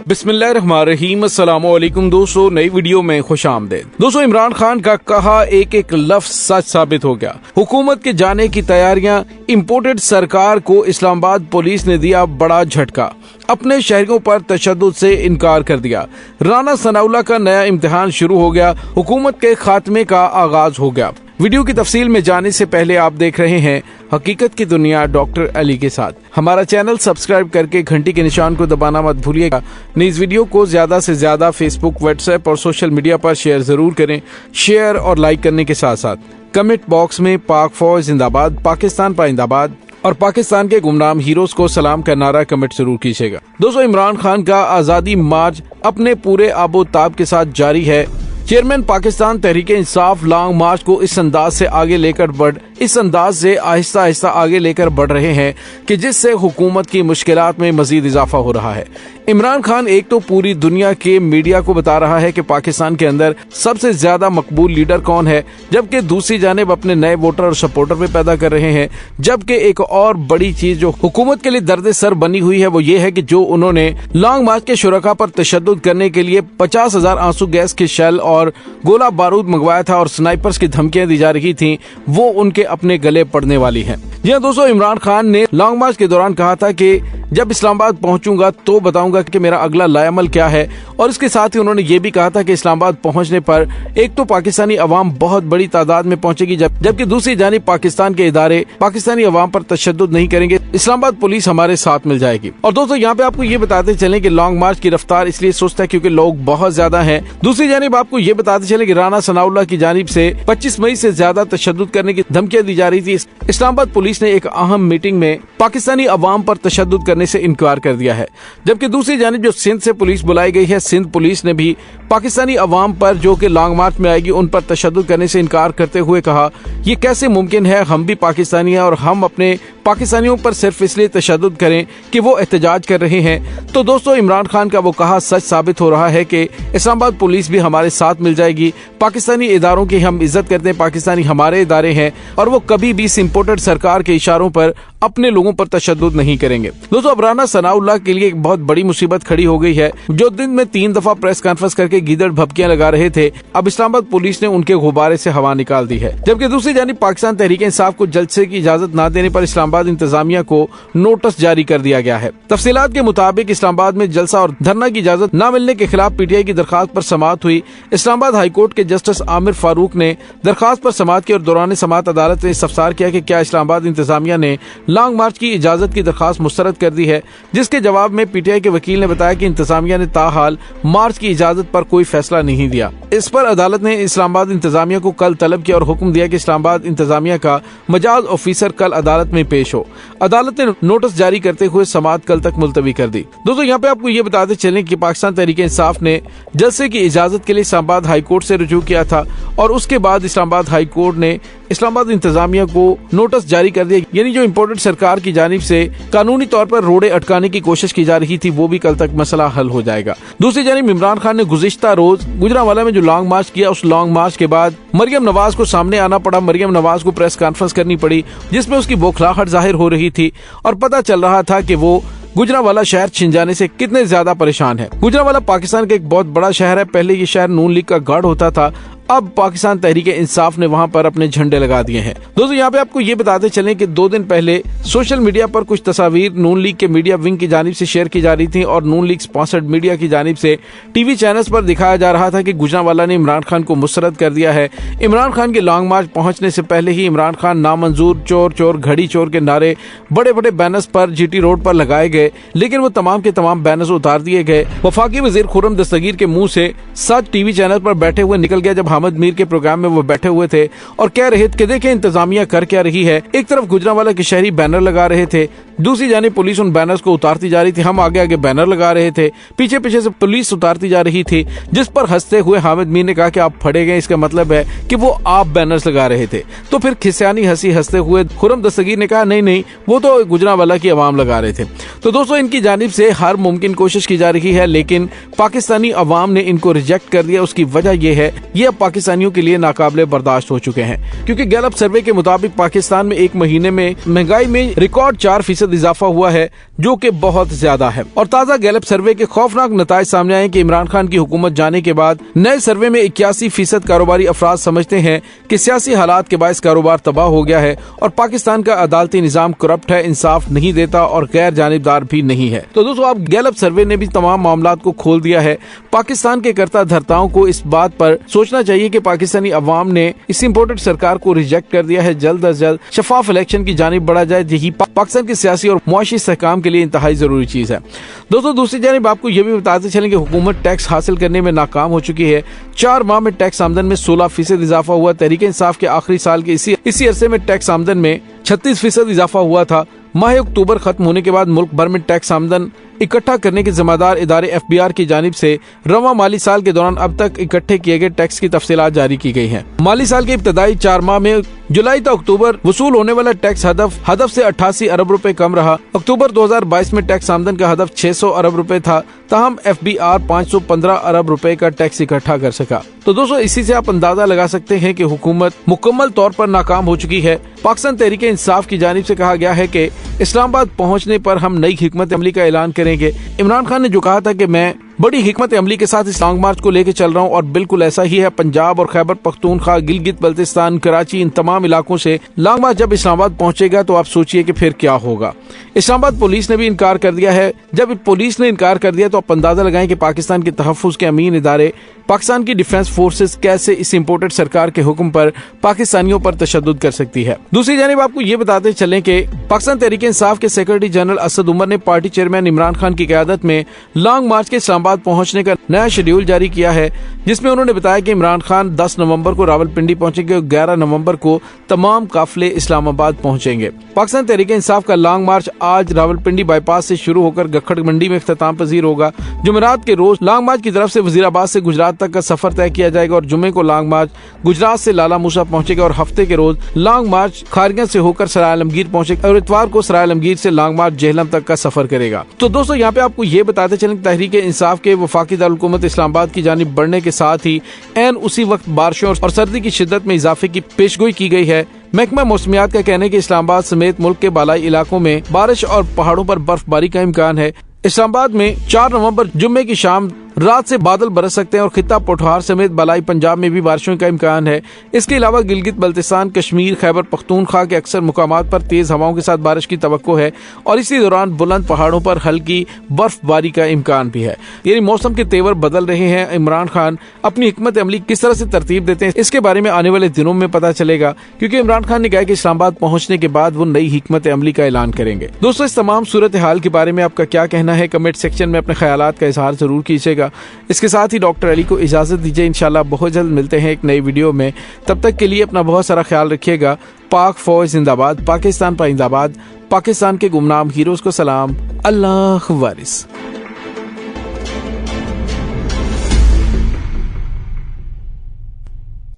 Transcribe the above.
बिस्मिल्लाहिर्रहमानिर्रहीम। अस्सलाम वालेकुम दोस्तों, नई वीडियो में खुश आमदीद। दोस्तों, इमरान खान का कहा एक एक लफ्ज सच साबित हो गया। हुकूमत के जाने की तैयारियां, इम्पोर्टेड सरकार को इस्लामाबाद पुलिस ने दिया बड़ा झटका, अपने शहरियों पर तशद्दुद से इनकार कर दिया। राना सनाउल्लाह का नया इम्तिहान शुरू हो गया, हुकूमत के खात्मे का आगाज हो गया। वीडियो की तफसील में जाने से पहले आप देख रहे हैं हकीकत की दुनिया डॉक्टर अली के साथ। हमारा चैनल सब्सक्राइब करके घंटी के निशान को दबाना मत भूलिएगा। इस वीडियो को ज्यादा से ज्यादा फेसबुक, व्हाट्सएप और सोशल मीडिया पर शेयर जरूर करें। शेयर और लाइक करने के साथ साथ कमेंट बॉक्स में पाक फौज जिंदाबाद, पाकिस्तान पाइंदाबाद और पाकिस्तान के गुमनाम हीरोज को सलाम का नारा कमेंट जरूर कीजिएगा। दोस्तों, इमरान खान का आजादी मार्च अपने पूरे आबोताब के साथ जारी है। चेयरमैन पाकिस्तान तहरीक इंसाफ लॉन्ग मार्च को इस अंदाज से आहिस्ता आहिस्ता आगे लेकर बढ़ रहे हैं कि जिससे हुकूमत की मुश्किलात में मजीद इजाफा हो रहा है। इमरान खान एक तो पूरी दुनिया के मीडिया को बता रहा है कि पाकिस्तान के अंदर सबसे ज्यादा मकबूल लीडर कौन है, जबकि दूसरी जानिब अपने नए वोटर और सपोर्टर भी पैदा कर रहे हैं। जबकि एक और बड़ी चीज जो हुकूमत के लिए दर्द सर बनी हुई है वो ये है कि जो उन्होंने लॉन्ग मार्च के शुरका पर तशद्दुद करने के लिए 50,000 आंसू गैस के शेल और गोला बारूद मंगवाया था और स्नाइपर्स की धमकियां दी जा रही थी, वो उनके अपने गले पड़ने वाली हैं। जी हां दोस्तों, इमरान खान ने लॉन्ग मार्च के दौरान कहा था कि जब इस्लामाबाद पहुंचूंगा तो बताऊंगा कि मेरा अगला लायामल क्या है। और इसके साथ ही उन्होंने ये भी कहा था कि इस्लामाबाद पहुंचने पर एक तो पाकिस्तानी अवाम बहुत बड़ी तादाद में पहुंचेगी, जबकि दूसरी जानिब पाकिस्तान के इदारे पाकिस्तानी अवाम पर तशद्दुद नहीं करेंगे। इस्लामाबाद पुलिस हमारे साथ मिल जाएगी। और दोस्तों, यहाँ पे आपको ये बताते चलें कि लॉन्ग मार्च की रफ्तार इसलिए सुस्त है क्योंकि लोग बहुत ज्यादा हैं। दूसरी जानिब आपको ये बताते चले कि राना सनाउल्लाह की जानिब से 25 मई से ज्यादा तशद्दुद करने की धमकियां दी जा रही थी। इस्लामाबाद पुलिस ने एक अहम मीटिंग में पाकिस्तानी अवाम पर तशद्दुद करने से इनकार कर दिया है। जबकि दूसरी जानिब जो सिंध से पुलिस बुलाई गई है, सिंध पुलिस ने भी पाकिस्तानी अवाम पर जो कि लॉन्ग मार्च में आएगी उन पर तशद्दुद करने से इनकार करते हुए कहा, ये कैसे मुमकिन है, हम भी पाकिस्तानी हैं और हम अपने पाकिस्तानियों पर सिर्फ इसलिए तशद्दुद करें कि वो एहतजाज कर रहे हैं। तो दोस्तों, इमरान खान का वो कहा सच साबित हो रहा है कि इस्लामाबाद पुलिस भी हमारे साथ मिल जाएगी। पाकिस्तानी इदारों की हम इज्जत करते हैं, पाकिस्तानी हमारे इदारे हैं और वो कभी भी इस इम्पोर्टेड सरकार के इशारों पर अपने लोगों पर तशद्दुद नहीं करेंगे। दोस्तों, अब राना सनाउल्लाह के लिए एक बहुत बड़ी मुसीबत खड़ी हो गई है। जो दिन में 3 दफा प्रेस कॉन्फ्रेंस करके गीदड़ भभकियां लगा रहे थे, अब इस्लामाबाद पुलिस ने उनके गुब्बारे से हवा निकाल दी है। जबकि दूसरी जानिब पाकिस्तान तहरीक इंसाफ को जलसे की इजाजत न देने पर इस्लामाबाद इंतजामिया को नोटिस जारी कर दिया गया है। तफसीलात के मुताबिक इस्लामाबाद में जलसा और धरना की इजाजत न मिलने के खिलाफ पीटीआई की दरखास्त पर समाअत हुई। इस्लामाबाद हाईकोर्ट के जस्टिस आमिर फारूक ने दरखास्त पर समाअत की और दौरान समाअत अदालत ने इस्तफसार किया कि क्या इस्लामाबाद इंतजामिया ने लॉन्ग मार्च की इजाजत की दरखास्त मुस्तरद कर दी है। जिसके जवाब में पीटीआई के वकील ने बताया कि इंतजामिया ने ताहाल मार्च की इजाजत पर कोई फैसला नहीं दिया। इस पर अदालत ने इस्लामाबाद इंतजामिया को कल तलब किया और हुक्म दिया कि इस्लामाबाद इंतजामिया का मजाज ऑफिसर कल अदालत में पेश हो। अदालत ने नोटिस जारी करते हुए समाअत कल तक मुलतवी कर दी। दोस्तों, यहाँ पे आपको ये बताते चलें कि पाकिस्तान तहरीक इंसाफ ने जलसे की इजाजत के लिए इस्लामाबाद हाईकोर्ट से रुजू किया था और उसके बाद इस्लामाबाद हाईकोर्ट ने इस्लामाबाद इंतजामिया को नोटिस जारी कर दिया। यानी जो इम्पोर्टेड सरकार की जानिब से कानूनी तौर पर रोड़े अटकाने की कोशिश की जा रही थी वो भी कल तक मसला हल हो जाएगा। दूसरी जानिब इमरान खान ने गुज़िश्ता रोज गुजरांवाला में जो लॉन्ग मार्च किया, उस लॉन्ग मार्च के बाद मरियम नवाज को सामने आना पड़ा। मरियम नवाज को प्रेस कॉन्फ्रेंस करनी पड़ी जिसमें उसकी बौखलाहट जाहिर हो रही थी और पता चल रहा था कि वो गुजरांवाला शहर छिन जाने से कितने ज्यादा परेशान है। गुजरांवाला पाकिस्तान का एक बहुत बड़ा शहर है। पहले ये शहर नून लीग का गढ़ होता था, अब पाकिस्तान तहरीक इंसाफ ने वहां पर अपने झंडे लगा दिए हैं। दोस्तों, यहाँ पे आपको ये बताते चलें कि 2 दिन पहले सोशल मीडिया पर कुछ तस्वीर नून लीग के मीडिया विंग की जानिब से शेयर की जा रही थी और नून लीग स्पॉन्सर्ड मीडिया की जानिब से टीवी चैनल्स पर दिखाया जा रहा था कि गुजरांवाला ने इमरान खान को मुस्तरद कर दिया है। इमरान खान के लॉन्ग मार्च पहुंचने से पहले ही इमरान खान नामंजूर, चोर चोर, घड़ी चोर के नारे बड़े बड़े बैनर्स पर जीटी रोड पर लगाए गए, लेकिन वो तमाम के तमाम बैनर्स उतार दिए गए। वफाकी वजीर खुर्रम दस्तगीर के मुंह से सच टीवी चैनल पर बैठे हुए निकल गया जब हामिद मीर के प्रोग्राम में वो बैठे हुए थे और कह रहे थे कि देखें इंतजामिया कर क्या रही है। एक तरफ गुजरांवाला के शहरी बैनर लगा रहे थे, दूसरी जानिब पुलिस उन बैनर्स को उतारती जा रही थी। हम आगे आगे बैनर लगा रहे थे, पीछे पीछे से पुलिस उतारती जा रही थी, जिस पर हंसते हुए हामिद मीर ने कहा कि आप फड़े गए, इसका मतलब है कि वो आप बैनर्स लगा रहे थे। तो फिर खिसियानी हंसी हंसते हुए खुर्रम दस्तगीर ने कहा नहीं नहीं, वो तो गुजरांवाला की अवाम लगा रहे थे। तो दोस्तों, इनकी जानिब से हर मुमकिन कोशिश की जा रही है, लेकिन पाकिस्तानी अवाम ने इनको रिजेक्ट कर दिया। उसकी वजह यह है, ये अब پاکستانیوں کے لیے ناقابل برداشت ہو چکے ہیں، کیونکہ گیلپ سروے کے مطابق پاکستان میں ایک مہینے میں مہنگائی میں ریکارڈ 4% اضافہ ہوا ہے، جو کہ بہت زیادہ ہے۔ اور تازہ گیلپ سروے کے خوفناک نتائج سامنے آئے کہ عمران خان کی حکومت جانے کے بعد نئے سروے میں 81% کاروباری افراد سمجھتے ہیں کہ سیاسی حالات کے باعث کاروبار تباہ ہو گیا ہے اور پاکستان کا عدالتی نظام کرپٹ ہے، انصاف نہیں دیتا اور غیر جانبدار بھی نہیں ہے۔ تو دوستو، اب گیلپ سروے نے بھی تمام معاملات کو کھول دیا ہے۔ پاکستان کے کرتا دھرتاؤں کو اس بات پر سوچنا چاہیے کہ پاکستانی عوام نے اس امپورٹڈ سرکار کو ریجیکٹ کر دیا ہے۔ جلد از جلد شفاف الیکشن کی جانب بڑھا جائے، یہی پاکستان کے سیاسی اور معاشی استحکام کے لیے انتہائی ضروری چیز ہے۔ دوستو، دوسری جانب آپ کو یہ بھی بتاتے چلیں کہ حکومت ٹیکس حاصل کرنے میں ناکام ہو چکی ہے۔ 4 ماہ میں ٹیکس آمدن میں 16% اضافہ ہوا۔ تحریک انصاف کے آخری سال کے اسی عرصے میں ٹیکس آمدن میں 36% اضافہ ہوا تھا۔ ماہ اکتوبر ختم ہونے کے بعد ملک بھر میں ٹیکس آمدن اکٹھا کرنے کے ذمہ دار ادارے FBR کی جانب سے رواں مالی سال کے دوران اب تک اکٹھے کیے گئے ٹیکس کی تفصیلات جاری کی گئی ہیں۔ مالی سال کے ابتدائی 4 ماہ میں جولائی تا اکتوبر وصول ہونے والا ٹیکس ہدف سے 88 ارب روپے کم رہا۔ اکتوبر 2022 میں ٹیکس آمدن کا ہدف 600 ارب روپے تھا، تاہم FBR 515 ارب روپے کا ٹیکس اکٹھا کر سکا۔ تو دوستو، اسی سے آپ اندازہ لگا سکتے ہیں کہ حکومت مکمل طور پر ناکام ہو چکی ہے۔ پاکستان تحریک انصاف کی جانب سے کہا گیا ہے کہ اسلام آباد پہنچنے پر ہم نئی حکمت عملی کا اعلان کریں گے۔ عمران خان نے جو کہا تھا کہ میں بڑی حکمت عملی کے ساتھ اس لانگ مارچ کو لے کے چل رہا ہوں، اور بالکل ایسا ہی ہے۔ پنجاب اور خیبر پختونخوا، گلگت بلتستان، کراچی، ان تمام علاقوں سے لانگ مارچ جب اسلام آباد پہنچے گا تو آپ سوچئے کہ پھر کیا ہوگا۔ اسلام آباد پولیس نے بھی انکار کر دیا ہے۔ جب پولیس نے انکار کر دیا تو آپ اندازہ لگائیں کہ پاکستان کے تحفظ کے امین ادارے پاکستان کی ڈیفنس فورسز کیسے اس امپورٹڈ سرکار کے حکم پر پاکستانیوں پر تشدد کر سکتی ہے۔ دوسری جانب آپ کو یہ بتاتے چلیں کہ پاکستان تحریک انصاف کے سیکرٹری جنرل اسد عمر نے پارٹی چیئرمین عمران خان کی قیادت میں لانگ مارچ کے اسلام آباد پہنچنے کا نیا شیڈیول جاری کیا ہے، جس میں انہوں نے بتایا کہ عمران خان 10 نومبر کو راولپنڈی پہنچیں گے اور 11 نومبر کو تمام قافلے اسلام آباد پہنچیں گے۔ پاکستان تحریک انصاف کا لانگ مارچ آج راولپنڈی بائی پاس سے شروع ہو کر گکھڑ منڈی میں اختتام پذیر ہوگا۔ جمعرات کے روز لانگ مارچ کی طرف سے وزیر آباد سے گجرات تک کا سفر طے کیا جائے گا، اور جمعے کو لانگ مارچ گجرات سے لالا موسیٰ پہنچے گا، اور ہفتے کے روز لانگ مارچ کھارگاں سے ہو کر سرائے عالمگیر پہنچے گا، اور اتوار کو سرائے عالمگیر سے لانگ مارچ جہلم تک کا سفر کرے گا۔ تو دوستو، یہاں پہ آپ کو یہ بتاتے چلیں کہ تحریک انصاف کے وفاقی دارالحکومت اسلام آباد کی جانب بڑھنے کے ساتھ ہی عین اسی وقت بارشوں اور سردی کی شدت میں اضافے کی پیشگوئی کی گئی ہے۔ محکمہ موسمیات کا کہنا ہے کہ اسلام آباد سمیت ملک کے بالائی علاقوں میں بارش اور پہاڑوں پر برف باری کا امکان ہے۔ اسلام آباد میں 4 نومبر جمعے کی شام رات سے بادل برس سکتے ہیں، اور خطہ پٹھوار سمیت بالائی پنجاب میں بھی بارشوں کا امکان ہے۔ اس کے علاوہ گلگت بلتستان، کشمیر، خیبر پختونخوا کے اکثر مقامات پر تیز ہواؤں کے ساتھ بارش کی توقع ہے، اور اسی دوران بلند پہاڑوں پر ہلکی برف باری کا امکان بھی ہے۔ یعنی موسم کے تیور بدل رہے ہیں۔ عمران خان اپنی حکمت عملی کس طرح سے ترتیب دیتے ہیں، اس کے بارے میں آنے والے دنوں میں پتہ چلے گا، کیونکہ عمران خان نے کہا کہ اسلام آباد پہنچنے کے بعد وہ نئی حکمت عملی کا اعلان کریں گے۔ دوستو، اس تمام صورتحال کے بارے میں آپ کا کیا کہنا ہے؟ کمنٹ سیکشن میں اپنے خیالات کا اظہار ضرور کیجیے گا۔ اس کے ساتھ ہی ڈاکٹر علی کو اجازت دیجیے، انشاءاللہ بہت جلد ملتے ہیں ایک نئی ویڈیو میں۔ تب تک کے لیے اپنا بہت سارا خیال رکھیے گا۔ پاک فوج زندہ باد، پاکستان پائندہ باد، پاکستان کے گمنام ہیروز کو سلام، اللہ وارث۔